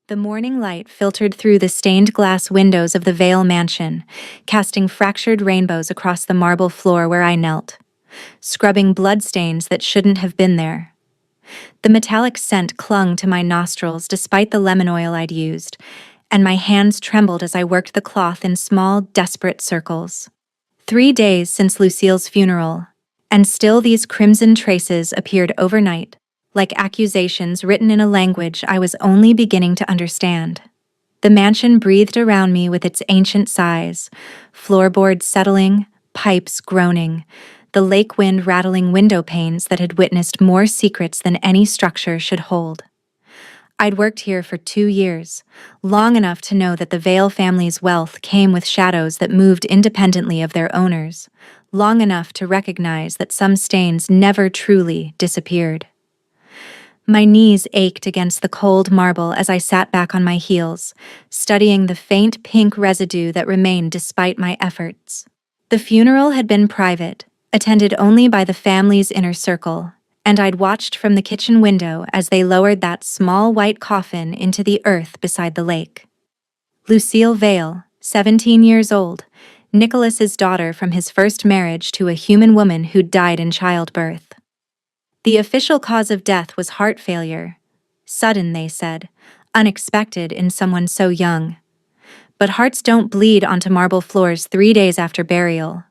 The morning light filtered through the stained glass windows of the Vale mansion, casting fractured rainbows across the marble floor where I knelt, scrubbing bloodstains that shouldn't have been there. The metallic scent clung to my nostrils despite the lemon oil I'd used, and my hands trembled as I worked the cloth in small, desperate circles. 3 days since Lucille's funeral, and still these crimson traces appeared overnight, like accusations written in a language I was only beginning to understand. The mansion breathed around me with its ancient sighs, floorboards settling, pipes groaning, the lake wind rattling window panes that had witnessed more secrets than any structure should hold. I'd worked here for 2 years, long enough to know that the Vale family's wealth came with shadows that moved independently of their owners, long enough to recognize that some stains never truly disappeared. My knees ached against the cold marble as I sat back on my heels, studying the faint pink residue that remained despite my efforts. The funeral had been private, attended only by the family's inner circle, and I'd watched from the kitchen window as they lowered that small white coffin into the earth beside the lake. Lucille Vale, 17 years old, Nicholas's daughter from his first marriage to a human woman who'd died in childbirth. The official cause of death was heart failure. Sudden, they said, unexpected in someone so young. But hearts don't bleed onto marble floors 3 days after burial.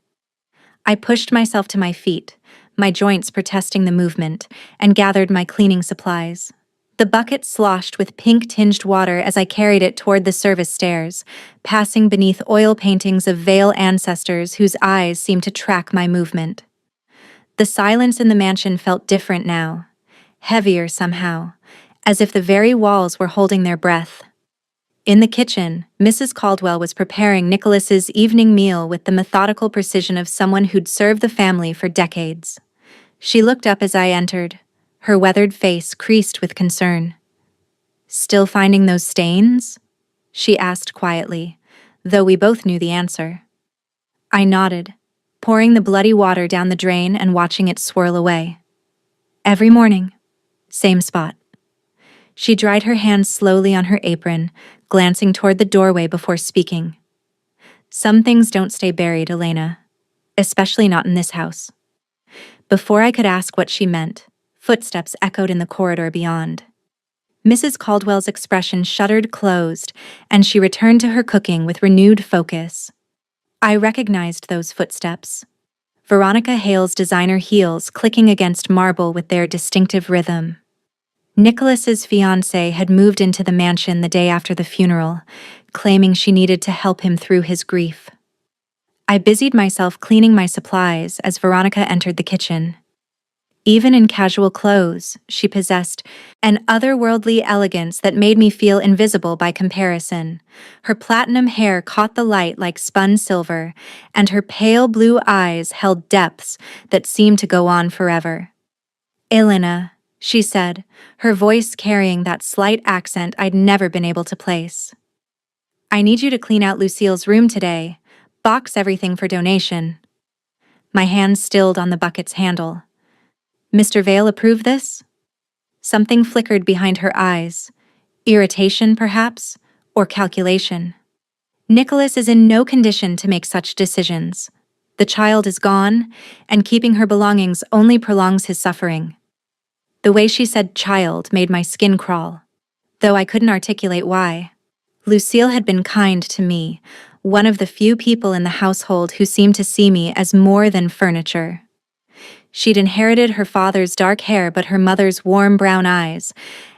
I pushed myself to my feet, my joints protesting the movement, and gathered my cleaning supplies. The bucket sloshed with pink-tinged water as I carried it toward the service stairs, passing beneath oil paintings of Vale ancestors whose eyes seemed to track my movement. The silence in the mansion felt different now, heavier somehow, as if the very walls were holding their breath. In the kitchen, Mrs. Caldwell was preparing Nicholas's evening meal with the methodical precision of someone who'd served the family for decades. She looked up as I entered, her weathered face creased with concern. "Still finding those stains?" she asked quietly, though we both knew the answer. I nodded, pouring the bloody water down the drain and watching it swirl away. "Every morning. Same spot." She dried her hands slowly on her apron, glancing toward the doorway before speaking. "Some things don't stay buried, Elena. Especially not in this house." Before I could ask what she meant, footsteps echoed in the corridor beyond. Mrs. Caldwell's expression shuttered closed, and she returned to her cooking with renewed focus. I recognized those footsteps. Veronica Hale's designer heels clicking against marble with their distinctive rhythm. Nicholas's fiancée had moved into the mansion the day after the funeral, claiming she needed to help him through his grief. I busied myself cleaning my supplies as Veronica entered the kitchen. Even in casual clothes, she possessed an otherworldly elegance that made me feel invisible by comparison. Her platinum hair caught the light like spun silver, and her pale blue eyes held depths that seemed to go on forever. "Elena," she said, her voice carrying that slight accent I'd never been able to place. "I need you to clean out Lucille's room today. Box everything for donation." My hand stilled on the bucket's handle. "Mr. Vale approve this?" Something flickered behind her eyes. Irritation, perhaps, or calculation. Nicholas is in no condition to make such decisions. The child is gone, and keeping her belongings only prolongs his suffering. The way she said child made my skin crawl, though I couldn't articulate why. Lucille had been kind to me, one of the few people in the household who seemed to see me as more than furniture. She'd inherited her father's dark hair but her mother's warm brown eyes,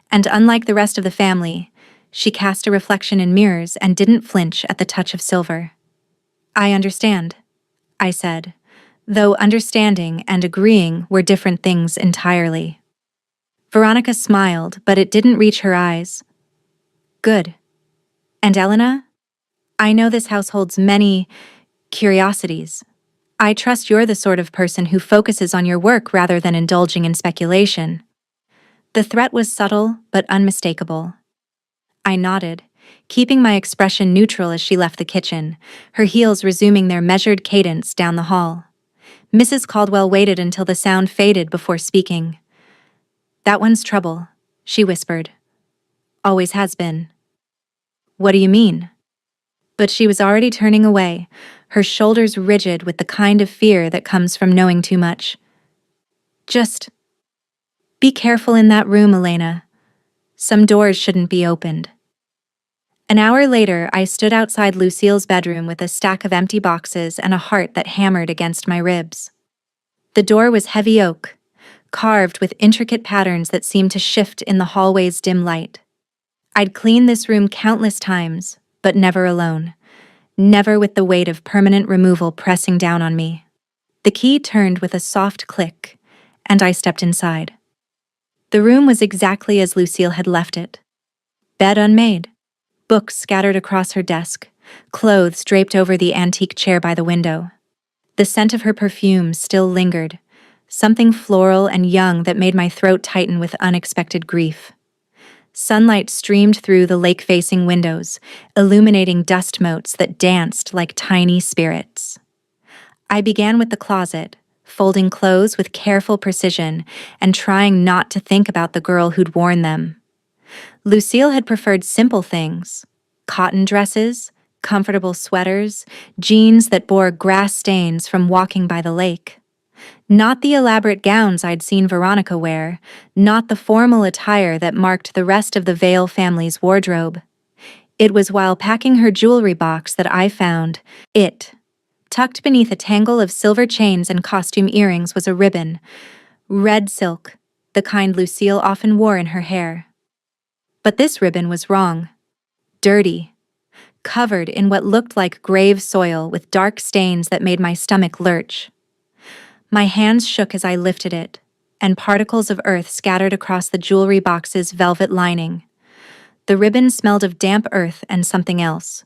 and unlike the rest of the family, she cast a reflection in mirrors and didn't flinch at the touch of silver. "I understand," I said, though understanding and agreeing were different things entirely. Veronica smiled, but it didn't reach her eyes. "Good. And Elena? I know this house holds many curiosities. I trust you're the sort of person who focuses on your work rather than indulging in speculation." The threat was subtle but unmistakable. I nodded, keeping my expression neutral as she left the kitchen, her heels resuming their measured cadence down the hall. Mrs. Caldwell waited until the sound faded before speaking. "That one's trouble," she whispered. "Always has been." What do you mean? But she was already turning away, her shoulders rigid with the kind of fear that comes from knowing too much. Just be careful in that room, Elena. Some doors shouldn't be opened. An hour later, I stood outside Lucille's bedroom with a stack of empty boxes and a heart that hammered against my ribs. The door was heavy oak, carved with intricate patterns that seemed to shift in the hallway's dim light. I'd cleaned this room countless times, but never alone. Never with the weight of permanent removal pressing down on me. The key turned with a soft click, and I stepped inside. The room was exactly as Lucille had left it. Bed unmade, books scattered across her desk, clothes draped over the antique chair by the window. The scent of her perfume still lingered, something floral and young that made my throat tighten with unexpected grief. Sunlight streamed through the lake-facing windows, illuminating dust motes that danced like tiny spirits. I began with the closet, folding clothes with careful precision and trying not to think about the girl who'd worn them. Lucille had preferred simple things: cotton dresses, comfortable sweaters, jeans that bore grass stains from walking by the lake. Not the elaborate gowns I'd seen Veronica wear, not the formal attire that marked the rest of the Vale family's wardrobe. It was while packing her jewelry box that I found it. Tucked beneath a tangle of silver chains and costume earrings was a ribbon, red silk, the kind Lucille often wore in her hair. But this ribbon was wrong. Dirty. Covered in what looked like grave soil with dark stains that made my stomach lurch. My hands shook as I lifted it, and particles of earth scattered across the jewelry box's velvet lining. The ribbon smelled of damp earth and something else.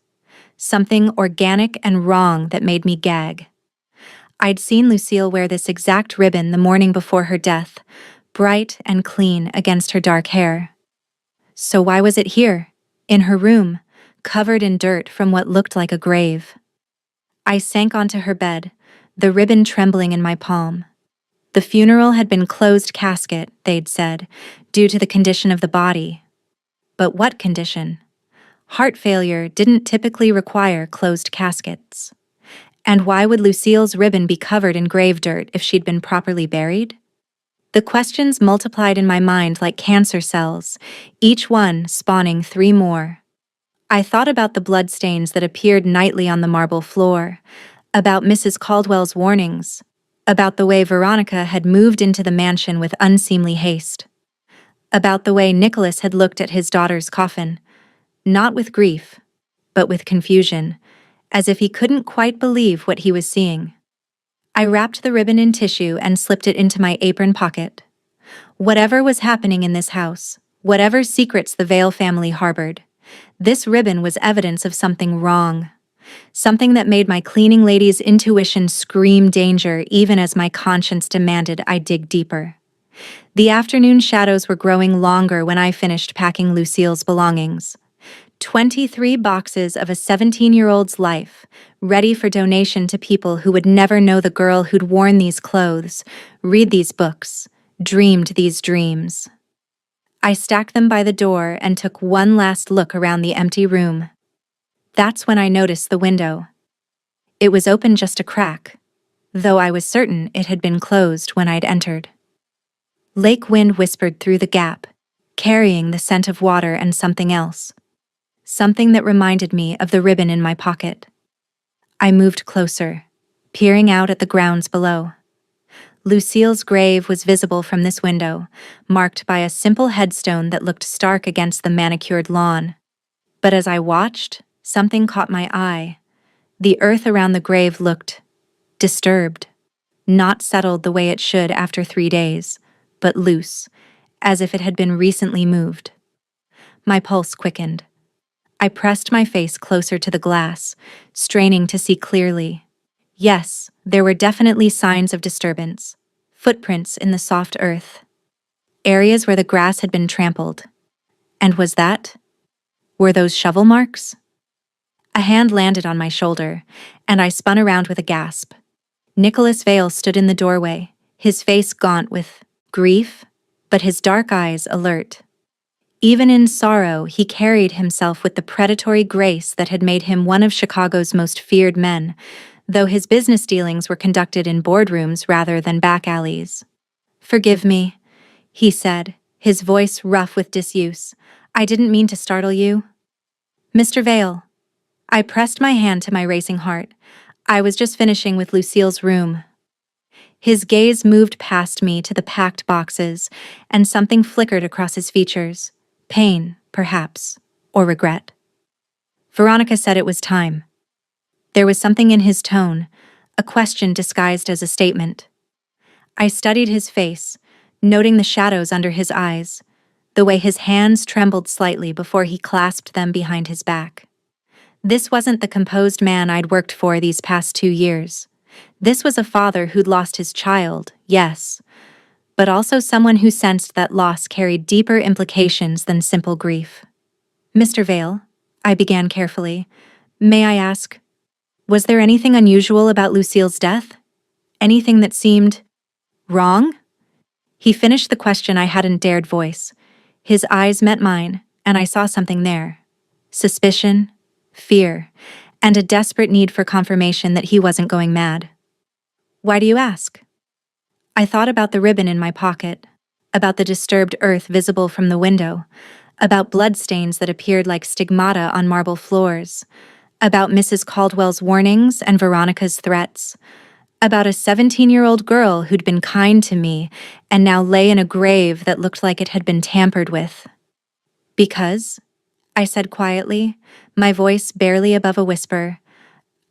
Something organic and wrong that made me gag. I'd seen Lucille wear this exact ribbon the morning before her death, bright and clean against her dark hair. So why was it here, in her room, covered in dirt from what looked like a grave? I sank onto her bed, the ribbon trembling in my palm. The funeral had been closed casket, they'd said, due to the condition of the body. But what condition? Heart failure didn't typically require closed caskets. And why would Lucille's ribbon be covered in grave dirt if she'd been properly buried? The questions multiplied in my mind like cancer cells, each one spawning 3 more. I thought about the bloodstains that appeared nightly on the marble floor, about Mrs. Caldwell's warnings, about the way Veronica had moved into the mansion with unseemly haste, about the way Nicholas had looked at his daughter's coffin, not with grief, but with confusion, as if he couldn't quite believe what he was seeing. I wrapped the ribbon in tissue and slipped it into my apron pocket. Whatever was happening in this house, whatever secrets the Vale family harbored, this ribbon was evidence of something wrong. Something that made my cleaning lady's intuition scream danger even as my conscience demanded I dig deeper. The afternoon shadows were growing longer when I finished packing Lucille's belongings. 23 boxes of a 17-year-old's life, ready for donation to people who would never know the girl who'd worn these clothes, read these books, dreamed these dreams. I stacked them by the door and took one last look around the empty room. That's when I noticed the window. It was open just a crack, though I was certain it had been closed when I'd entered. Lake wind whispered through the gap, carrying the scent of water and something else. Something that reminded me of the ribbon in my pocket. I moved closer, peering out at the grounds below. Lucille's grave was visible from this window, marked by a simple headstone that looked stark against the manicured lawn. But as I watched, something caught my eye. The earth around the grave looked disturbed, not settled the way it should after 3 days, but loose, as if it had been recently moved. My pulse quickened. I pressed my face closer to the glass, straining to see clearly. Yes, there were definitely signs of disturbance. Footprints in the soft earth. Areas where the grass had been trampled. And was that? Were those shovel marks? A hand landed on my shoulder, and I spun around with a gasp. Nicholas Vale stood in the doorway, his face gaunt with grief, but his dark eyes alert. Even in sorrow, he carried himself with the predatory grace that had made him one of Chicago's most feared men, though his business dealings were conducted in boardrooms rather than back alleys. "Forgive me," he said, his voice rough with disuse. "I didn't mean to startle you." "Mr. Vale." I pressed my hand to my racing heart. "I was just finishing with Lucille's room." His gaze moved past me to the packed boxes, and something flickered across his features. Pain, perhaps, or regret. Veronica said it was time. There was something in his tone, a question disguised as a statement. I studied his face, noting the shadows under his eyes, the way his hands trembled slightly before he clasped them behind his back. This wasn't the composed man I'd worked for these past 2 years. This was a father who'd lost his child, yes, but also someone who sensed that loss carried deeper implications than simple grief. "Mr. Vale," I began carefully, "may I ask, was there anything unusual about Lucille's death? Anything that seemed wrong?" He finished the question I hadn't dared voice. His eyes met mine, and I saw something there. Suspicion, fear, and a desperate need for confirmation that he wasn't going mad. "Why do you ask?" I thought about the ribbon in my pocket, about the disturbed earth visible from the window, about bloodstains that appeared like stigmata on marble floors, about Mrs. Caldwell's warnings and Veronica's threats, about a 17-year-old girl who'd been kind to me and now lay in a grave that looked like it had been tampered with. "Because," I said quietly, my voice barely above a whisper,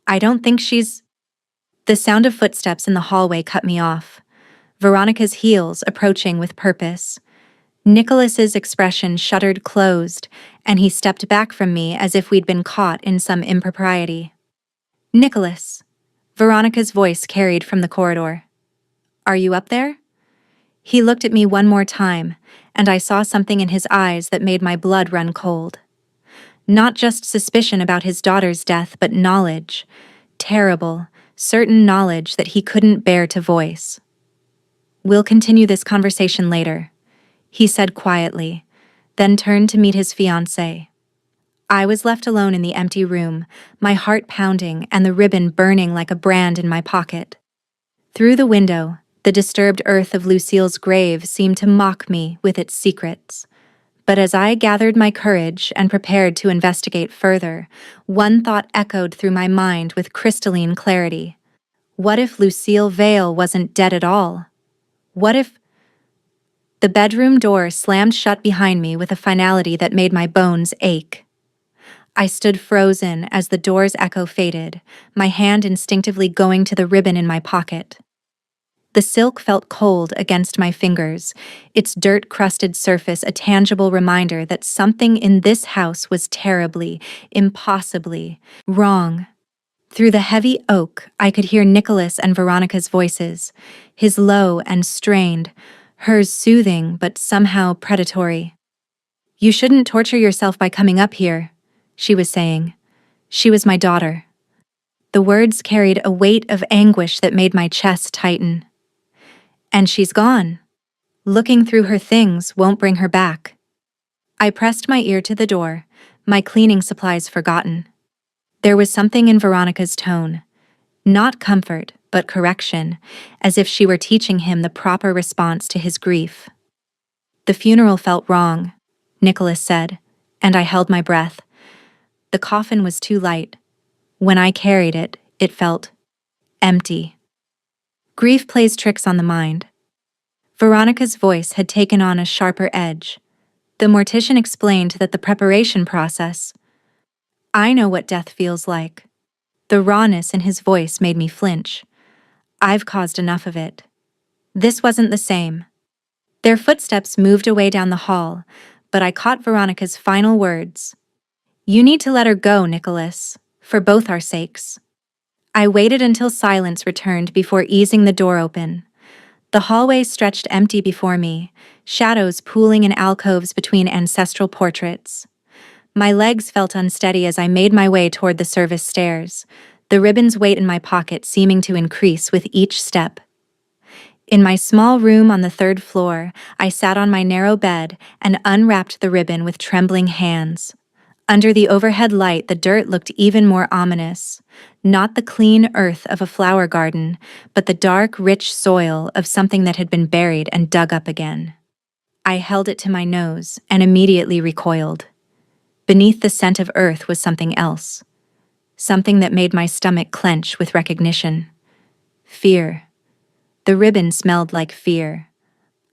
"I don't think she's—" The sound of footsteps in the hallway cut me off. Veronica's heels approaching with purpose. Nicholas's expression shuttered closed, and he stepped back from me as if we'd been caught in some impropriety. "Nicholas," Veronica's voice carried from the corridor. "Are you up there?" He looked at me one more time, and I saw something in his eyes that made my blood run cold. Not just suspicion about his daughter's death, but knowledge. Terrible, certain knowledge that he couldn't bear to voice. "We'll continue this conversation later," he said quietly, then turned to meet his fiancée. I was left alone in the empty room, my heart pounding and the ribbon burning like a brand in my pocket. Through the window, the disturbed earth of Lucille's grave seemed to mock me with its secrets. But as I gathered my courage and prepared to investigate further, one thought echoed through my mind with crystalline clarity. What if Lucille Vale wasn't dead at all? What if— The bedroom door slammed shut behind me with a finality that made my bones ache. I stood frozen as the door's echo faded, my hand instinctively going to the ribbon in my pocket. The silk felt cold against my fingers, its dirt-crusted surface a tangible reminder that something in this house was terribly, impossibly wrong. Through the heavy oak, I could hear Nicholas and Veronica's voices, his low and strained, hers soothing but somehow predatory. "You shouldn't torture yourself by coming up here," she was saying. "She was my daughter." The words carried a weight of anguish that made my chest tighten. "And she's gone. Looking through her things won't bring her back." I pressed my ear to the door, my cleaning supplies forgotten. There was something in Veronica's tone. Not comfort, but correction, as if she were teaching him the proper response to his grief. "The funeral felt wrong," Nicholas said, and I held my breath. The coffin was too light. When I carried it, it felt empty. Grief plays tricks on the mind. Veronica's voice had taken on a sharper edge. The mortician explained that the preparation process— I know what death feels like. The rawness in his voice made me flinch. I've caused enough of it. This wasn't the same. Their footsteps moved away down the hall, but I caught Veronica's final words. "You need to let her go, Nicholas, for both our sakes." I waited until silence returned before easing the door open. The hallway stretched empty before me, shadows pooling in alcoves between ancestral portraits. My legs felt unsteady as I made my way toward the service stairs, the ribbon's weight in my pocket seeming to increase with each step. In my small room on the third floor, I sat on my narrow bed and unwrapped the ribbon with trembling hands. Under the overhead light, the dirt looked even more ominous. Not the clean earth of a flower garden, but the dark, rich soil of something that had been buried and dug up again. I held it to my nose and immediately recoiled. Beneath the scent of earth was something else. Something that made my stomach clench with recognition. Fear. The ribbon smelled like fear.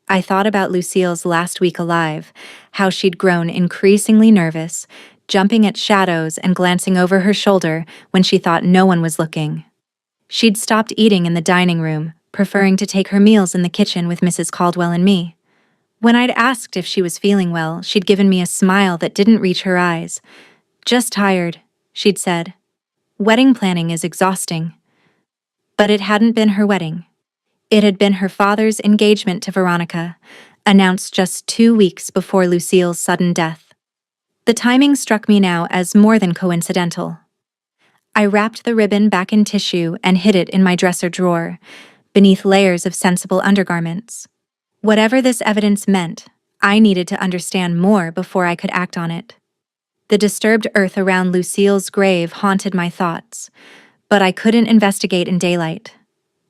I thought about Lucille's last week alive, how she'd grown increasingly nervous, jumping at shadows and glancing over her shoulder when she thought no one was looking. She'd stopped eating in the dining room, preferring to take her meals in the kitchen with Mrs. Caldwell and me. When I'd asked if she was feeling well, she'd given me a smile that didn't reach her eyes. "Just tired," she'd said. "Wedding planning is exhausting." But it hadn't been her wedding. It had been her father's engagement to Veronica, announced just 2 weeks before Lucille's sudden death. The timing struck me now as more than coincidental. I wrapped the ribbon back in tissue and hid it in my dresser drawer, beneath layers of sensible undergarments. Whatever this evidence meant, I needed to understand more before I could act on it. The disturbed earth around Lucille's grave haunted my thoughts, but I couldn't investigate in daylight.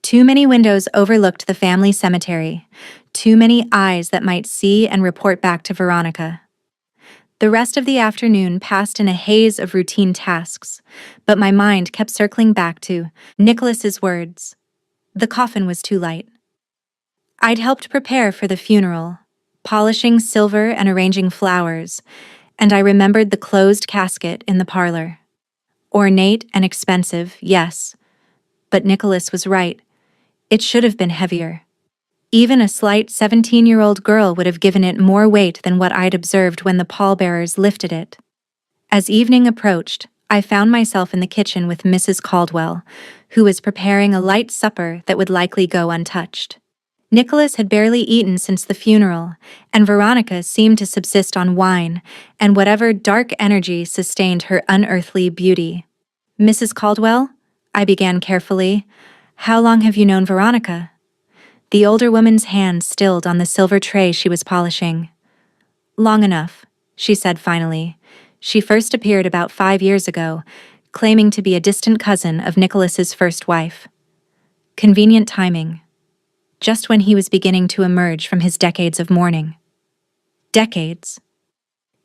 Too many windows overlooked the family cemetery, too many eyes that might see and report back to Veronica. The rest of the afternoon passed in a haze of routine tasks, but my mind kept circling back to Nicholas's words. The coffin was too light. I'd helped prepare for the funeral, polishing silver and arranging flowers, and I remembered the closed casket in the parlor. Ornate and expensive, yes, but Nicholas was right. It should have been heavier. Even a slight 17-year-old girl would have given it more weight than what I'd observed when the pallbearers lifted it. As evening approached, I found myself in the kitchen with Mrs. Caldwell, who was preparing a light supper that would likely go untouched. Nicholas had barely eaten since the funeral, and Veronica seemed to subsist on wine and whatever dark energy sustained her unearthly beauty. "Mrs. Caldwell," I began carefully, "how long have you known Veronica?" The older woman's hand stilled on the silver tray she was polishing. "Long enough," she said finally. "She first appeared about 5 years ago, claiming to be a distant cousin of Nicholas's first wife. Convenient timing. Just when he was beginning to emerge from his decades of mourning." Decades.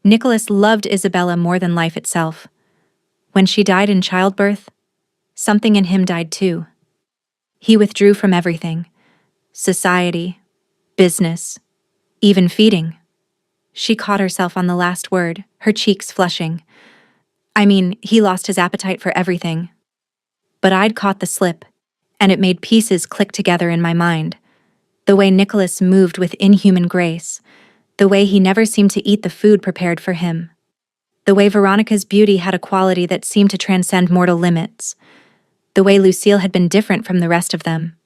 Nicholas loved Isabella more than life itself. When she died in childbirth, something in him died too. He withdrew from everything. Society, business, even feeding. She caught herself on the last word, her cheeks flushing. I mean, he lost his appetite for everything. But I'd caught the slip, and it made pieces click together in my mind. The way Nicholas moved with inhuman grace, the way he never seemed to eat the food prepared for him, the way Veronica's beauty had a quality that seemed to transcend mortal limits, the way Lucille had been different from the rest of them.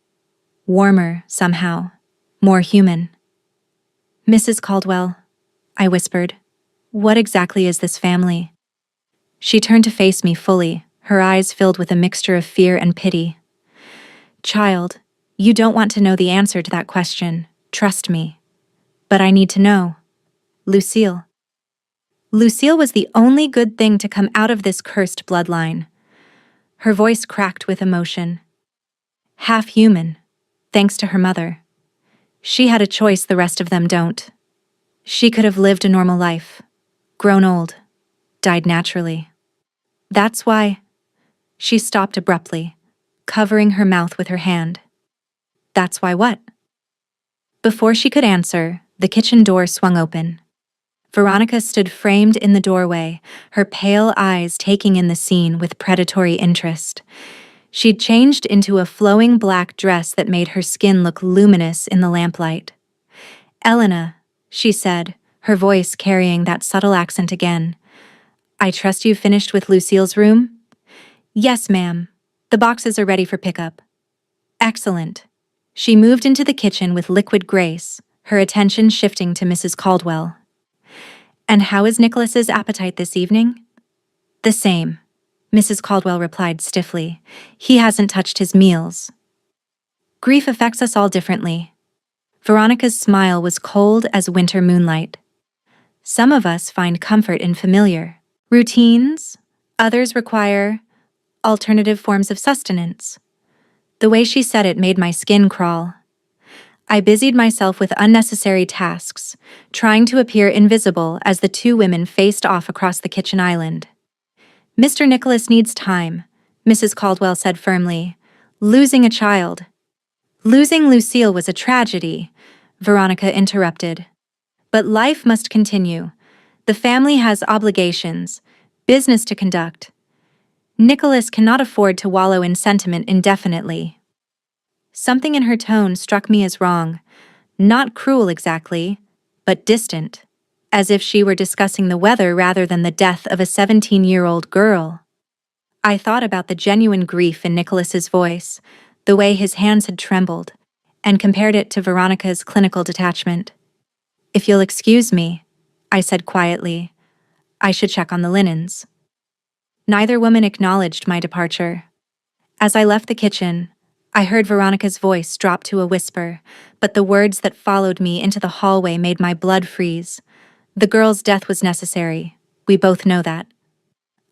Warmer, somehow. More human. "Mrs. Caldwell," I whispered, "what exactly is this family?" She turned to face me fully, her eyes filled with a mixture of fear and pity. "Child, you don't want to know the answer to that question, trust me. But I need to know. Lucille. Lucille was the only good thing to come out of this cursed bloodline." Her voice cracked with emotion. "Half human, thanks to her mother. She had a choice the rest of them don't. She could have lived a normal life, grown old, died naturally. That's why—" She stopped abruptly, covering her mouth with her hand. "That's why what?" Before she could answer, the kitchen door swung open. Veronica stood framed in the doorway, her pale eyes taking in the scene with predatory interest. She'd changed into a flowing black dress that made her skin look luminous in the lamplight. "Elena," she said, her voice carrying that subtle accent again. "I trust you've finished with Lucille's room?" "Yes, ma'am. The boxes are ready for pickup." "Excellent." She moved into the kitchen with liquid grace, her attention shifting to Mrs. Caldwell. "And how is Nicholas's appetite this evening?" "The same," Mrs. Caldwell replied stiffly. "He hasn't touched his meals." Grief affects us all differently. Veronica's smile was cold as winter moonlight. Some of us find comfort in familiar routines, others require alternative forms of sustenance. The way she said it made my skin crawl. I busied myself with unnecessary tasks, trying to appear invisible as the two women faced off across the kitchen island. "Mr. Nicholas needs time," Mrs. Caldwell said firmly. "Losing a child." "Losing Lucille was a tragedy," Veronica interrupted. "But life must continue. The family has obligations, business to conduct. Nicholas cannot afford to wallow in sentiment indefinitely." Something in her tone struck me as wrong, not cruel exactly, but distant, as if she were discussing the weather rather than the death of a 17-year-old girl. I thought about the genuine grief in Nicholas's voice, the way his hands had trembled, and compared it to Veronica's clinical detachment. "If you'll excuse me," I said quietly, "I should check on the linens." Neither woman acknowledged my departure. As I left the kitchen, I heard Veronica's voice drop to a whisper, but the words that followed me into the hallway made my blood freeze. "The girl's death was necessary. We both know that."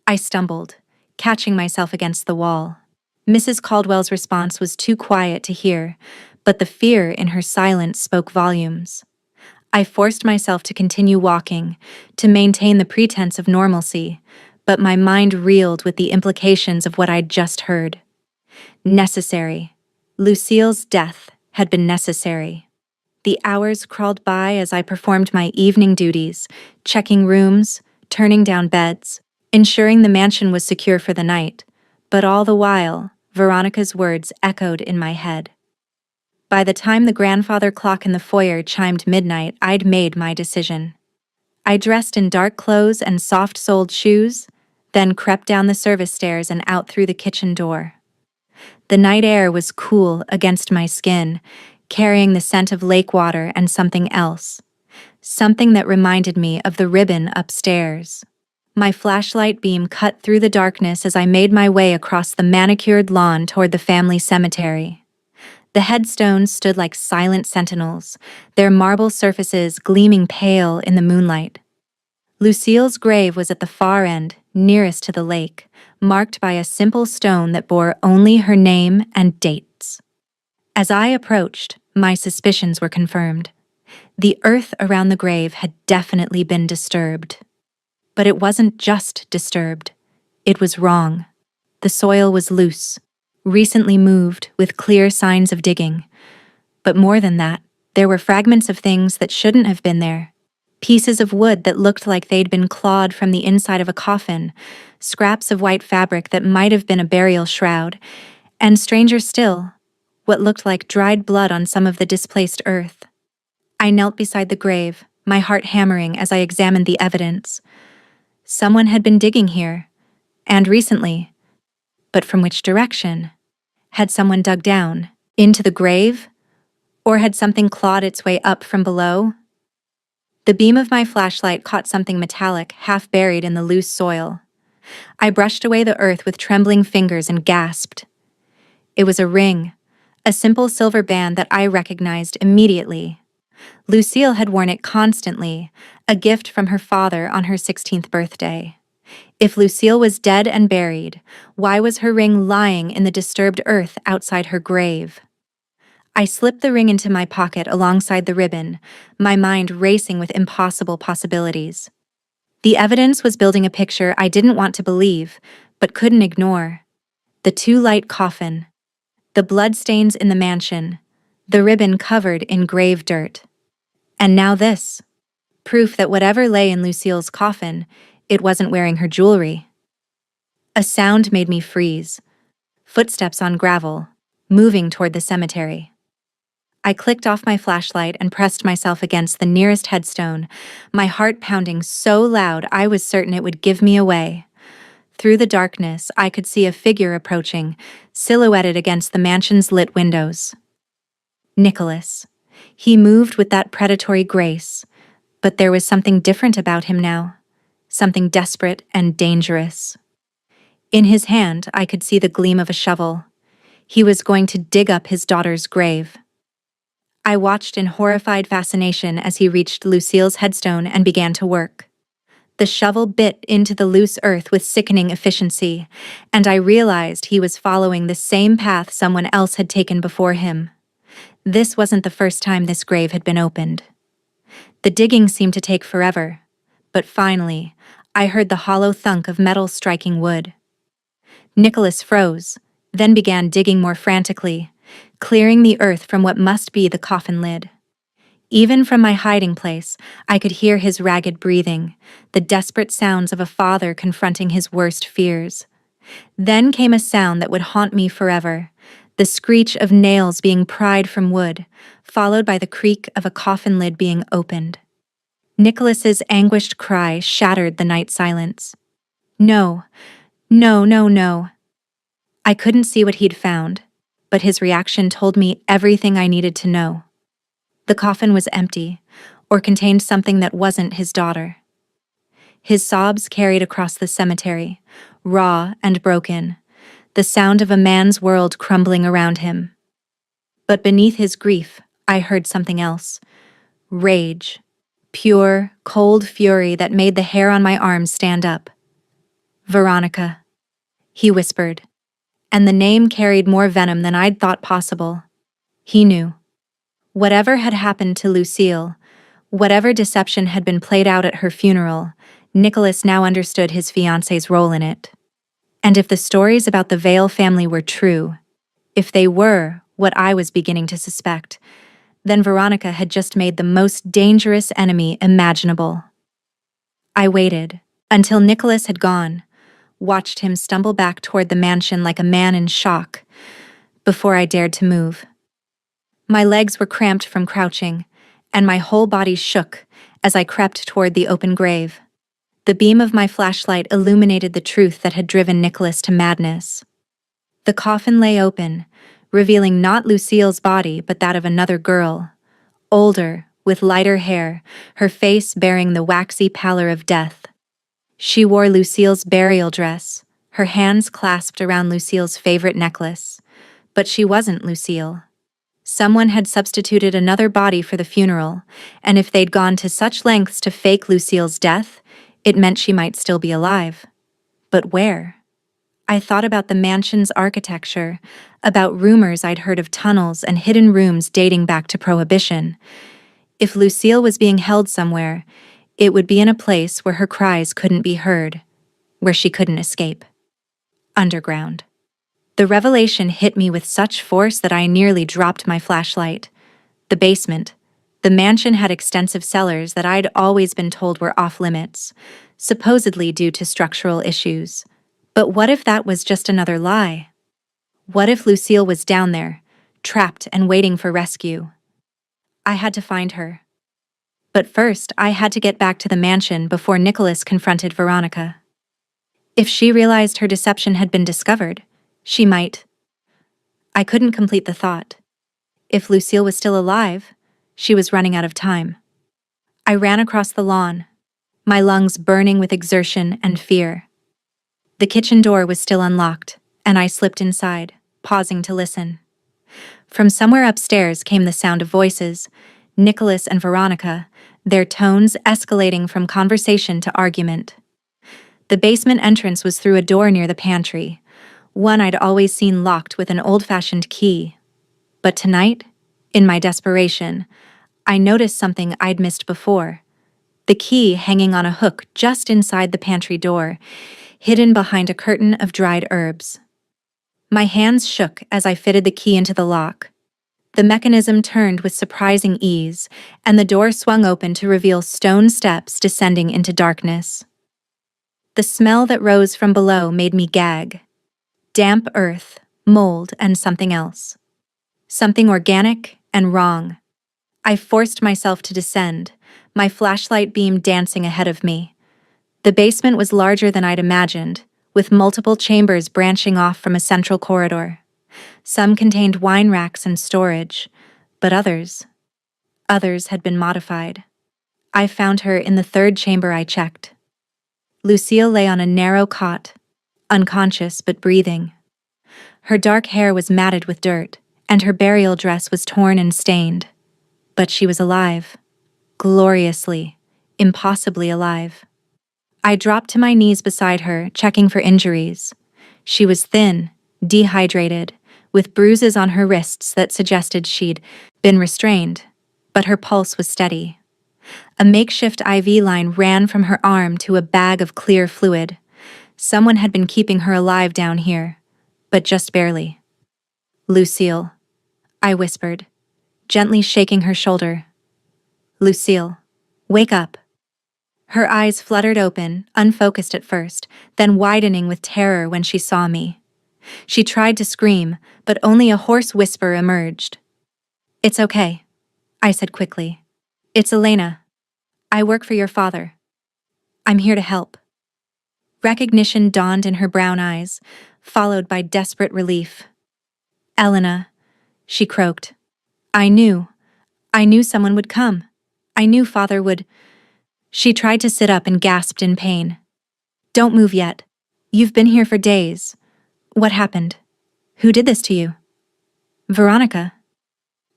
I stumbled, catching myself against the wall. Mrs. Caldwell's response was too quiet to hear, but the fear in her silence spoke volumes. I forced myself to continue walking, to maintain the pretense of normalcy, but my mind reeled with the implications of what I'd just heard. Necessary. Lucille's death had been necessary. The hours crawled by as I performed my evening duties, checking rooms, turning down beds, ensuring the mansion was secure for the night, but all the while, Veronica's words echoed in my head. By the time the grandfather clock in the foyer chimed midnight, I'd made my decision. I dressed in dark clothes and soft-soled shoes, then crept down the service stairs and out through the kitchen door. The night air was cool against my skin, carrying the scent of lake water and something else. Something that reminded me of the ribbon upstairs. My flashlight beam cut through the darkness as I made my way across the manicured lawn toward the family cemetery. The headstones stood like silent sentinels, their marble surfaces gleaming pale in the moonlight. Lucille's grave was at the far end, nearest to the lake, marked by a simple stone that bore only her name and dates. As I approached, my suspicions were confirmed. The earth around the grave had definitely been disturbed. But it wasn't just disturbed. It was wrong. The soil was loose, recently moved with clear signs of digging. But more than that, there were fragments of things that shouldn't have been there. Pieces of wood that looked like they'd been clawed from the inside of a coffin, scraps of white fabric that might have been a burial shroud, and stranger still, what looked like dried blood on some of the displaced earth. I knelt beside the grave, my heart hammering as I examined the evidence. Someone had been digging here, and recently. But from which direction? Had someone dug down, into the grave? Or had something clawed its way up from below? The beam of my flashlight caught something metallic, half buried in the loose soil. I brushed away the earth with trembling fingers and gasped. It was a ring, a simple silver band that I recognized immediately. Lucille had worn it constantly, a gift from her father on her 16th birthday. If Lucille was dead and buried, why was her ring lying in the disturbed earth outside her grave? I slipped the ring into my pocket alongside the ribbon, my mind racing with impossible possibilities. The evidence was building a picture I didn't want to believe, but couldn't ignore. The too-light coffin, the bloodstains in the mansion, the ribbon covered in grave dirt. And now this. Proof that whatever lay in Lucille's coffin, it wasn't wearing her jewelry. A sound made me freeze. Footsteps on gravel, moving toward the cemetery. I clicked off my flashlight and pressed myself against the nearest headstone, my heart pounding so loud I was certain it would give me away. Through the darkness, I could see a figure approaching, silhouetted against the mansion's lit windows. Nicholas. He moved with that predatory grace, but there was something different about him now, something desperate and dangerous. In his hand, I could see the gleam of a shovel. He was going to dig up his daughter's grave. I watched in horrified fascination as he reached Lucille's headstone and began to work. The shovel bit into the loose earth with sickening efficiency, and I realized he was following the same path someone else had taken before him. This wasn't the first time this grave had been opened. The digging seemed to take forever, but finally, I heard the hollow thunk of metal striking wood. Nicholas froze, then began digging more frantically, clearing the earth from what must be the coffin lid. Even from my hiding place, I could hear his ragged breathing, the desperate sounds of a father confronting his worst fears. Then came a sound that would haunt me forever, the screech of nails being pried from wood, followed by the creak of a coffin lid being opened. Nicholas's anguished cry shattered the night silence. No, no, no, no. I couldn't see what he'd found, but his reaction told me everything I needed to know. The coffin was empty, or contained something that wasn't his daughter. His sobs carried across the cemetery, raw and broken, the sound of a man's world crumbling around him. But beneath his grief, I heard something else. Rage. Pure, cold fury that made the hair on my arms stand up. Veronica, he whispered, and the name carried more venom than I'd thought possible. He knew. Whatever had happened to Lucille, whatever deception had been played out at her funeral, Nicholas now understood his fiance's role in it. And if the stories about the Vale family were true, if they were what I was beginning to suspect, then Veronica had just made the most dangerous enemy imaginable. I waited until Nicholas had gone, watched him stumble back toward the mansion like a man in shock, before I dared to move. My legs were cramped from crouching, and my whole body shook as I crept toward the open grave. The beam of my flashlight illuminated the truth that had driven Nicholas to madness. The coffin lay open, revealing not Lucille's body but that of another girl, older, with lighter hair, her face bearing the waxy pallor of death. She wore Lucille's burial dress, her hands clasped around Lucille's favorite necklace. But she wasn't Lucille. Someone had substituted another body for the funeral, and if they'd gone to such lengths to fake Lucille's death, it meant she might still be alive. But where? I thought about the mansion's architecture, about rumors I'd heard of tunnels and hidden rooms dating back to Prohibition. If Lucille was being held somewhere, it would be in a place where her cries couldn't be heard, where she couldn't escape. Underground. The revelation hit me with such force that I nearly dropped my flashlight. The basement. The mansion had extensive cellars that I'd always been told were off-limits, supposedly due to structural issues. But what if that was just another lie? What if Lucille was down there, trapped and waiting for rescue? I had to find her. But first, I had to get back to the mansion before Nicholas confronted Veronica. If she realized her deception had been discovered, she might. I couldn't complete the thought. If Lucille was still alive, she was running out of time. I ran across the lawn, my lungs burning with exertion and fear. The kitchen door was still unlocked, and I slipped inside, pausing to listen. From somewhere upstairs came the sound of voices, Nicholas and Veronica, their tones escalating from conversation to argument. The basement entrance was through a door near the pantry, one I'd always seen locked with an old-fashioned key. But tonight, in my desperation, I noticed something I'd missed before. The key hanging on a hook just inside the pantry door, hidden behind a curtain of dried herbs. My hands shook as I fitted the key into the lock. The mechanism turned with surprising ease, and the door swung open to reveal stone steps descending into darkness. The smell that rose from below made me gag. Damp earth, mold, and something else. Something organic and wrong. I forced myself to descend, my flashlight beam dancing ahead of me. The basement was larger than I'd imagined, with multiple chambers branching off from a central corridor. Some contained wine racks and storage, but others had been modified. I found her in the third chamber I checked. Lucille lay on a narrow cot, unconscious but breathing. Her dark hair was matted with dirt, and her burial dress was torn and stained. But she was alive. Gloriously, impossibly alive. I dropped to my knees beside her, checking for injuries. She was thin, dehydrated, with bruises on her wrists that suggested she'd been restrained, but her pulse was steady. A makeshift IV line ran from her arm to a bag of clear fluid. Someone had been keeping her alive down here, but just barely. "Lucille," I whispered, gently shaking her shoulder. "Lucille, wake up." Her eyes fluttered open, unfocused at first, then widening with terror when she saw me. She tried to scream, but only a hoarse whisper emerged. "It's okay," I said quickly. "It's Elena. I work for your father. I'm here to help." Recognition dawned in her brown eyes, followed by desperate relief. "Elena," she croaked. I knew someone would come. I knew father would." She tried to sit up and gasped in pain. "Don't move yet. You've been here for days. What happened? Who did this to you?" "Veronica."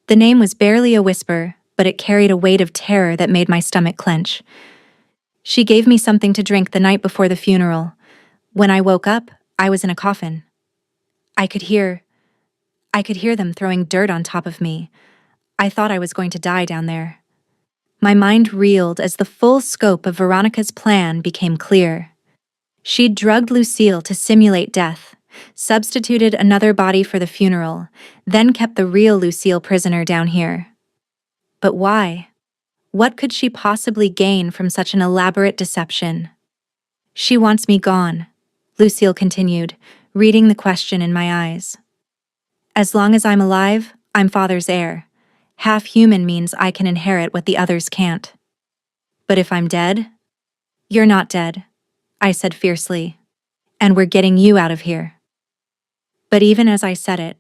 The name was barely a whisper, but it carried a weight of terror that made my stomach clench. "She gave me something to drink the night before the funeral. When I woke up, I was in a coffin. I could hear them throwing dirt on top of me. I thought I was going to die down there." My mind reeled as the full scope of Veronica's plan became clear. She'd drugged Lucille to simulate death, substituted another body for the funeral, then kept the real Lucille prisoner down here. But why? What could she possibly gain from such an elaborate deception? "She wants me gone," Lucille continued, reading the question in my eyes. "As long as I'm alive, I'm father's heir. Half human means I can inherit what the others can't. But if I'm dead?" "You're not dead," I said fiercely. "And we're getting you out of here." But even as I said it,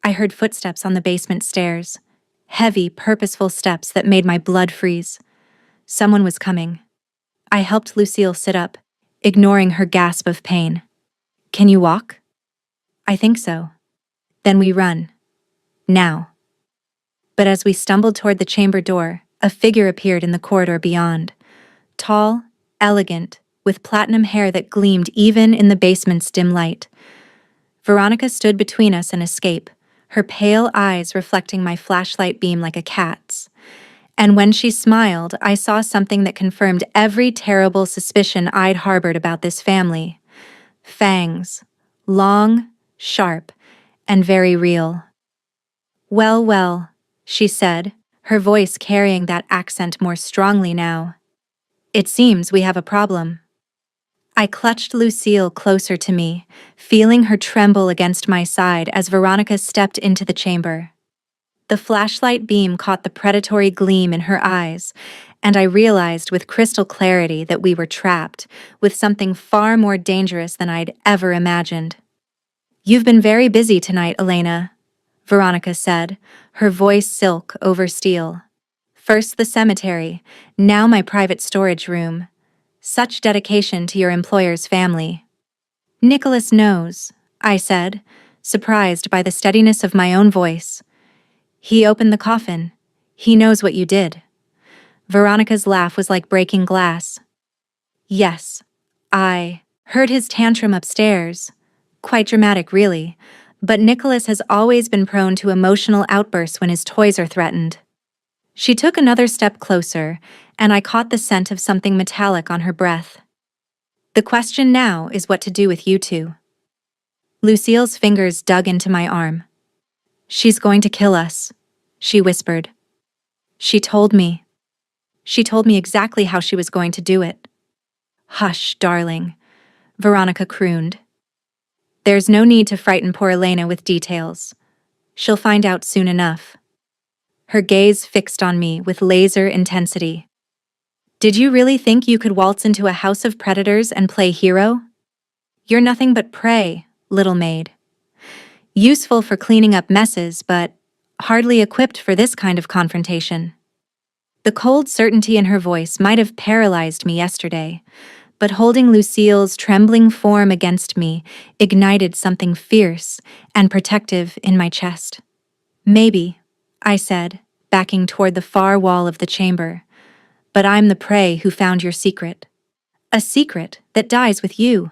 I heard footsteps on the basement stairs. Heavy, purposeful steps that made my blood freeze. Someone was coming. I helped Lucille sit up, ignoring her gasp of pain. "Can you walk?" "I think so." "Then we run. Now." But as we stumbled toward the chamber door, a figure appeared in the corridor beyond. Tall, elegant, with platinum hair that gleamed even in the basement's dim light. Veronica stood between us and escape, her pale eyes reflecting my flashlight beam like a cat's. And when she smiled, I saw something that confirmed every terrible suspicion I'd harbored about this family. Fangs. Long, sharp, and very real. "Well, well," she said, her voice carrying that accent more strongly now. "It seems we have a problem." I clutched Lucille closer to me, feeling her tremble against my side as Veronica stepped into the chamber. The flashlight beam caught the predatory gleam in her eyes, and I realized with crystal clarity that we were trapped with something far more dangerous than I'd ever imagined. "You've been very busy tonight, Elena," Veronica said, her voice silk over steel. "First the cemetery, now my private storage room. Such dedication to your employer's family." "Nicholas knows," I said, surprised by the steadiness of my own voice. "He opened the coffin. He knows what you did." Veronica's laugh was like breaking glass. "Yes, I heard his tantrum upstairs. Quite dramatic, really. But Nicholas has always been prone to emotional outbursts when his toys are threatened." She took another step closer, and I caught the scent of something metallic on her breath. "The question now is what to do with you two." Lucille's fingers dug into my arm. "She's going to kill us," she whispered. She told me exactly how she was going to do it." "Hush, darling," Veronica crooned. "There's no need to frighten poor Elena with details. She'll find out soon enough." Her gaze fixed on me with laser intensity. "Did you really think you could waltz into a house of predators and play hero? You're nothing but prey, little maid. Useful for cleaning up messes, but hardly equipped for this kind of confrontation." The cold certainty in her voice might have paralyzed me yesterday, but holding Lucille's trembling form against me ignited something fierce and protective in my chest. "Maybe," I said, backing toward the far wall of the chamber. "But I'm the prey who found your secret. A secret that dies with you."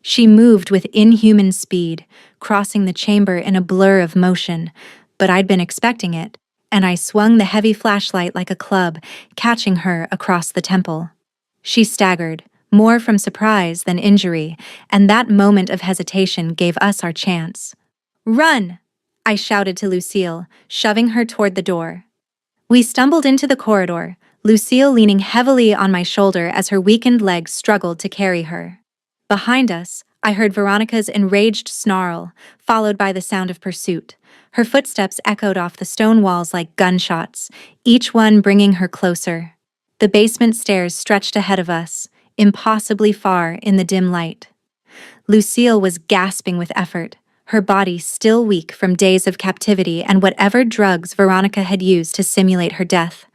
She moved with inhuman speed, crossing the chamber in a blur of motion, but I'd been expecting it, and I swung the heavy flashlight like a club, catching her across the temple. She staggered, more from surprise than injury, and that moment of hesitation gave us our chance. "Run!" I shouted to Lucille, shoving her toward the door. We stumbled into the corridor, Lucille leaning heavily on my shoulder as her weakened legs struggled to carry her. Behind us, I heard Veronica's enraged snarl, followed by the sound of pursuit. Her footsteps echoed off the stone walls like gunshots, each one bringing her closer. The basement stairs stretched ahead of us, impossibly far in the dim light. Lucille was gasping with effort, her body still weak from days of captivity and whatever drugs Veronica had used to simulate her death.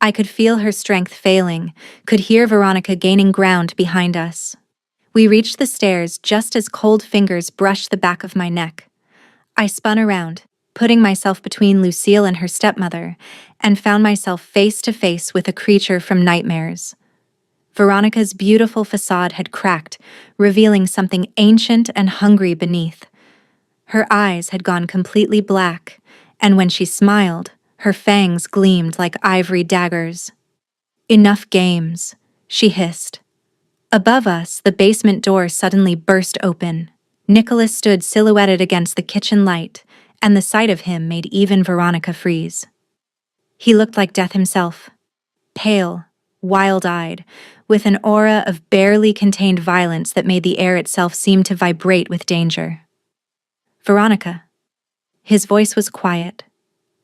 I could feel her strength failing, could hear Veronica gaining ground behind us. We reached the stairs just as cold fingers brushed the back of my neck. I spun around, putting myself between Lucille and her stepmother, and found myself face to face with a creature from nightmares. Veronica's beautiful facade had cracked, revealing something ancient and hungry beneath. Her eyes had gone completely black, and when she smiled, her fangs gleamed like ivory daggers. "Enough games," she hissed. Above us, the basement door suddenly burst open. Nicholas stood silhouetted against the kitchen light, and the sight of him made even Veronica freeze. He looked like death himself, pale, wild-eyed, with an aura of barely contained violence that made the air itself seem to vibrate with danger. "Veronica." His voice was quiet,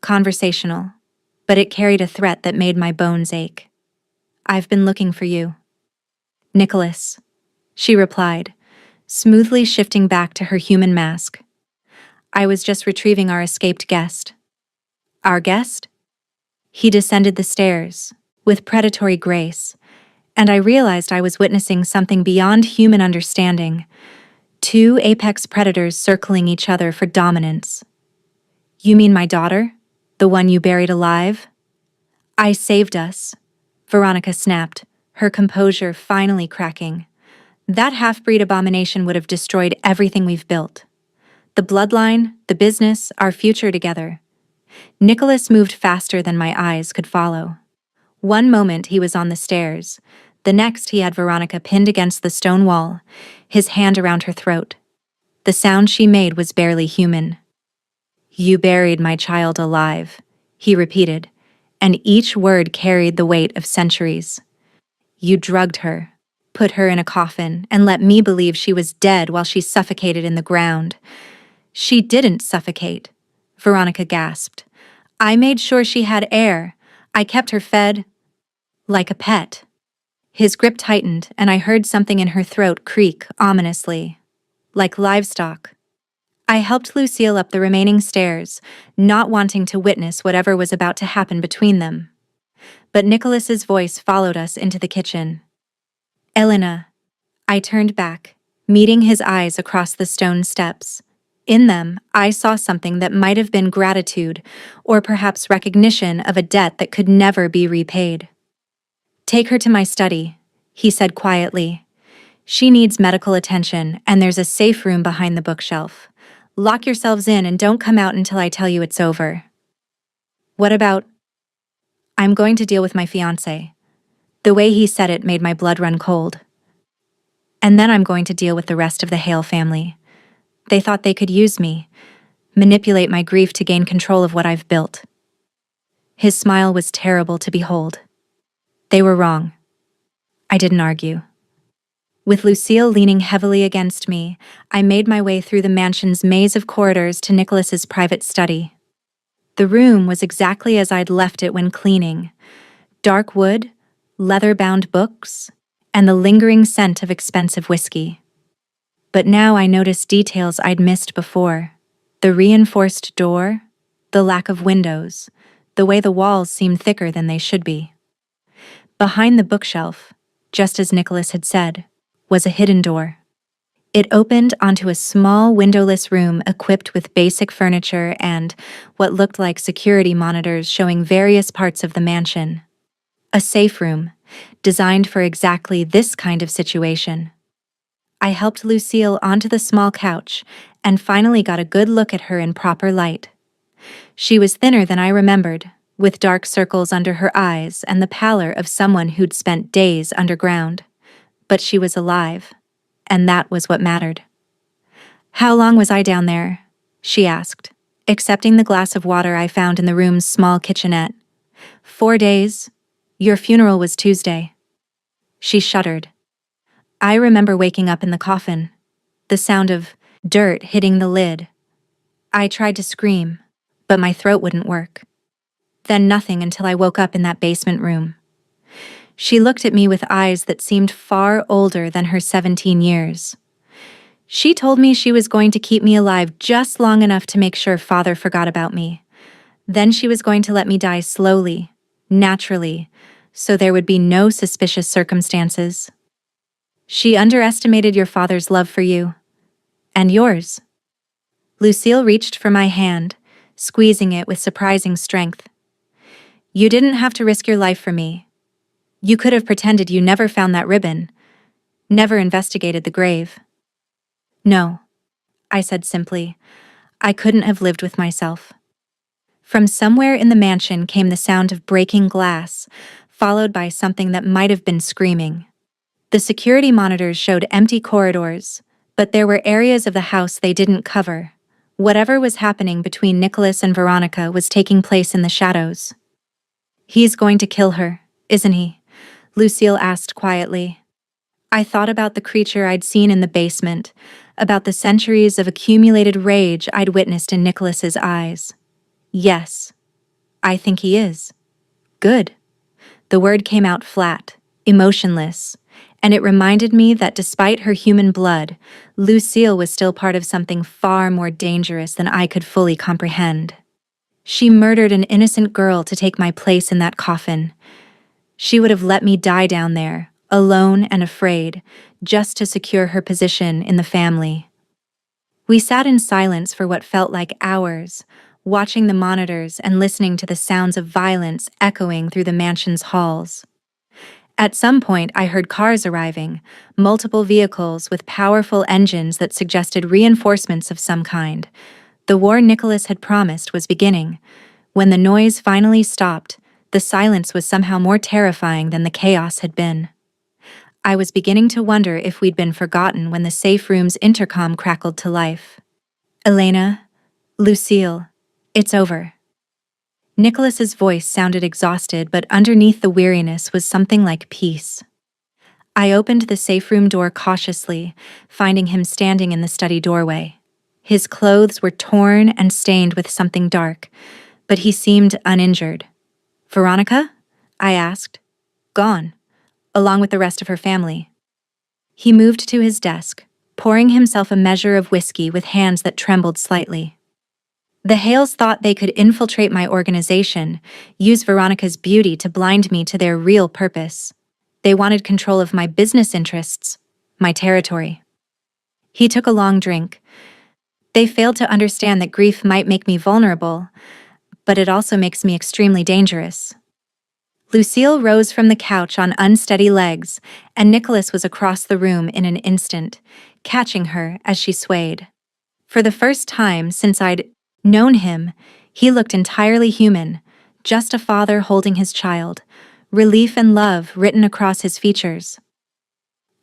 conversational, but it carried a threat that made my bones ache. "I've been looking for you." "Nicholas," she replied, smoothly shifting back to her human mask. "I was just retrieving our escaped guest." "Our guest?" He descended the stairs, with predatory grace, and I realized I was witnessing something beyond human understanding. Two apex predators circling each other for dominance. "You mean my daughter? The one you buried alive?" "I saved us," Veronica snapped, her composure finally cracking. "That half-breed abomination would have destroyed everything we've built. The bloodline, the business, our future together." Nicholas moved faster than my eyes could follow. One moment he was on the stairs, the next he had Veronica pinned against the stone wall, his hand around her throat. The sound she made was barely human. "You buried my child alive," he repeated, and each word carried the weight of centuries. "You drugged her, put her in a coffin, and let me believe she was dead while she suffocated in the ground." "She didn't suffocate," Veronica gasped. "I made sure she had air. I kept her fed like a pet." His grip tightened, and I heard something in her throat creak ominously. "Like livestock." I helped Lucille up the remaining stairs, not wanting to witness whatever was about to happen between them. But Nicholas's voice followed us into the kitchen. "Elena." I turned back, meeting his eyes across the stone steps. In them, I saw something that might have been gratitude, or perhaps recognition of a debt that could never be repaid. "Take her to my study," he said quietly. "She needs medical attention, and there's a safe room behind the bookshelf. Lock yourselves in and don't come out until I tell you it's over." "What about—" "I'm going to deal with my fiancé." The way he said it made my blood run cold. "And then I'm going to deal with the rest of the Hale family. They thought they could use me, manipulate my grief to gain control of what I've built." His smile was terrible to behold. They were wrong. I didn't argue. With Lucille leaning heavily against me, I made my way through the mansion's maze of corridors to Nicholas's private study. The room was exactly as I'd left it when cleaning. Dark wood, leather-bound books, and the lingering scent of expensive whiskey. But now I noticed details I'd missed before. The reinforced door, the lack of windows, the way the walls seemed thicker than they should be. Behind the bookshelf, just as Nicholas had said, was a hidden door. It opened onto a small windowless room equipped with basic furniture and what looked like security monitors showing various parts of the mansion. A safe room, designed for exactly this kind of situation. I helped Lucille onto the small couch and finally got a good look at her in proper light. She was thinner than I remembered, with dark circles under her eyes and the pallor of someone who'd spent days underground. But she was alive, and that was what mattered. "How long was I down there?" she asked, accepting the glass of water I found in the room's small kitchenette. "4 days. Your funeral was Tuesday." She shuddered. I remember waking up in the coffin, the sound of dirt hitting the lid. I tried to scream, but my throat wouldn't work. Then nothing until I woke up in that basement room. She looked at me with eyes that seemed far older than her 17 years. She told me she was going to keep me alive just long enough to make sure Father forgot about me. Then she was going to let me die slowly, naturally, so there would be no suspicious circumstances. She underestimated your father's love for you. And yours. Lucille reached for my hand, squeezing it with surprising strength. "You didn't have to risk your life for me. You could have pretended you never found that ribbon, never investigated the grave." "No," I said simply. I couldn't have lived with myself. From somewhere in the mansion came the sound of breaking glass, followed by something that might have been screaming. The security monitors showed empty corridors, but there were areas of the house they didn't cover. Whatever was happening between Nicholas and Veronica was taking place in the shadows. "He's going to kill her, isn't he?" Lucille asked quietly. I thought about the creature I'd seen in the basement, about the centuries of accumulated rage I'd witnessed in Nicholas's eyes. "Yes, I think he is." "Good." The word came out flat, emotionless, and it reminded me that despite her human blood, Lucille was still part of something far more dangerous than I could fully comprehend. She murdered an innocent girl to take my place in that coffin. She would have let me die down there, alone and afraid, just to secure her position in the family. We sat in silence for what felt like hours, watching the monitors and listening to the sounds of violence echoing through the mansion's halls. At some point, I heard cars arriving, multiple vehicles with powerful engines that suggested reinforcements of some kind. The war Nicholas had promised was beginning. When the noise finally stopped, the silence was somehow more terrifying than the chaos had been. I was beginning to wonder if we'd been forgotten when the safe room's intercom crackled to life. "Elena, Lucille, it's over." Nicholas's voice sounded exhausted, but underneath the weariness was something like peace. I opened the safe room door cautiously, finding him standing in the study doorway. His clothes were torn and stained with something dark, but he seemed uninjured. "Veronica?" I asked. "Gone, along with the rest of her family." He moved to his desk, pouring himself a measure of whiskey with hands that trembled slightly. "The Hales thought they could infiltrate my organization, use Veronica's beauty to blind me to their real purpose. They wanted control of my business interests, my territory." He took a long drink. "They failed to understand that grief might make me vulnerable, but it also makes me extremely dangerous." Lucille rose from the couch on unsteady legs, and Nicholas was across the room in an instant, catching her as she swayed. For the first time since I'd known him, he looked entirely human, just a father holding his child, relief and love written across his features.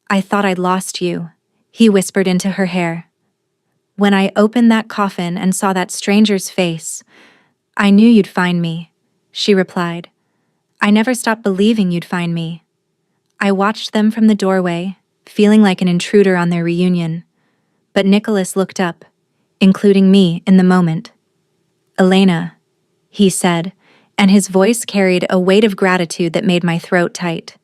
"I thought I'd lost you," he whispered into her hair. "When I opened that coffin and saw that stranger's face, I knew you'd find me," she replied. "I never stopped believing you'd find me." I watched them from the doorway, feeling like an intruder on their reunion. But Nicholas looked up, including me in the moment. "Elena," he said, and his voice carried a weight of gratitude that made my throat tight.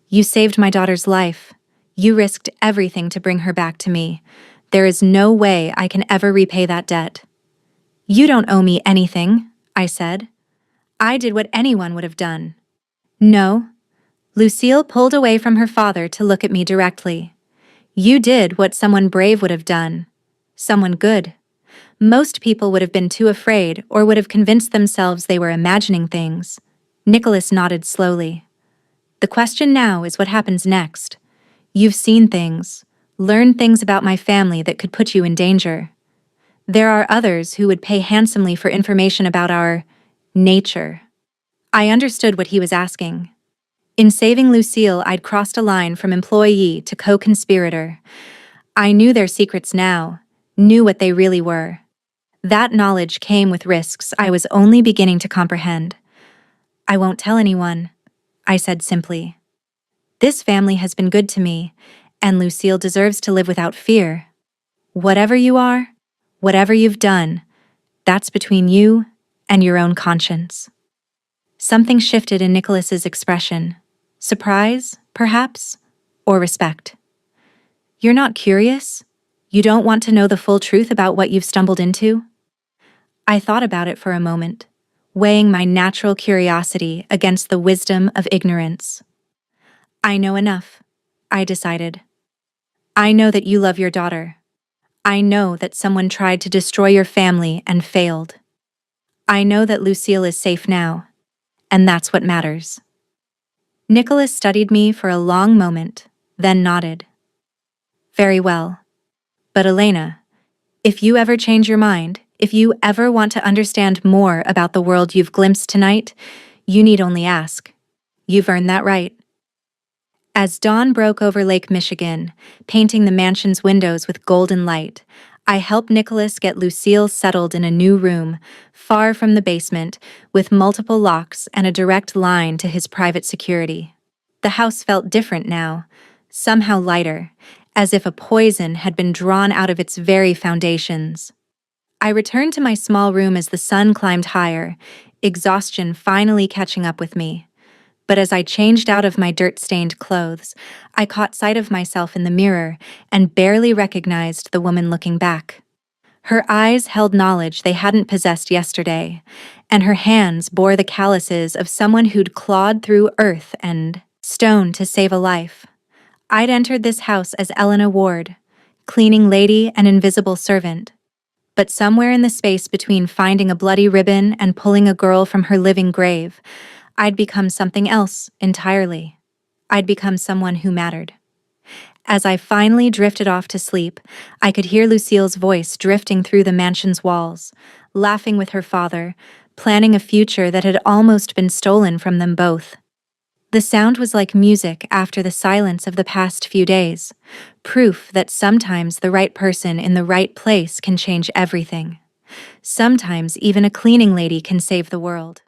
"You saved my daughter's life. You risked everything to bring her back to me. There is no way I can ever repay that debt." "You don't owe me anything," I said. "I did what anyone would have done." "No." Lucille pulled away from her father to look at me directly. You did what someone brave would have done. Someone good. Most people would have been too afraid or would have convinced themselves they were imagining things. Nicholas nodded slowly. The question now is what happens next. You've seen things, learned things about my family that could put you in danger. There are others who would pay handsomely for information about our nature. I understood what he was asking. In saving Lucille, I'd crossed a line from employee to co-conspirator. I knew their secrets now, knew what they really were. That knowledge came with risks I was only beginning to comprehend. I won't tell anyone, I said simply. This family has been good to me, and Lucille deserves to live without fear. Whatever you are, whatever you've done, that's between you and your own conscience. Something shifted in Nicholas's expression. Surprise, perhaps, or respect. You're not curious? You don't want to know the full truth about what you've stumbled into? I thought about it for a moment, weighing my natural curiosity against the wisdom of ignorance. I know enough, I decided. I know that you love your daughter. I know that someone tried to destroy your family and failed. I know that Lucille is safe now, and that's what matters. Nicholas studied me for a long moment, then nodded. Very well. But Elena, if you ever change your mind, if you ever want to understand more about the world you've glimpsed tonight, you need only ask. You've earned that right. As dawn broke over Lake Michigan, painting the mansion's windows with golden light, I helped Nicholas get Lucille settled in a new room, far from the basement, with multiple locks and a direct line to his private security. The house felt different now, somehow lighter, as if a poison had been drawn out of its very foundations. I returned to my small room as the sun climbed higher, exhaustion finally catching up with me. But as I changed out of my dirt-stained clothes, I caught sight of myself in the mirror and barely recognized the woman looking back. Her eyes held knowledge they hadn't possessed yesterday, and her hands bore the calluses of someone who'd clawed through earth and stone to save a life. I'd entered this house as Elena Ward, cleaning lady and invisible servant. But somewhere in the space between finding a bloody ribbon and pulling a girl from her living grave, I'd become something else entirely. I'd become someone who mattered. As I finally drifted off to sleep, I could hear Lucille's voice drifting through the mansion's walls, laughing with her father, planning a future that had almost been stolen from them both. The sound was like music after the silence of the past few days, proof that sometimes the right person in the right place can change everything. Sometimes even a cleaning lady can save the world.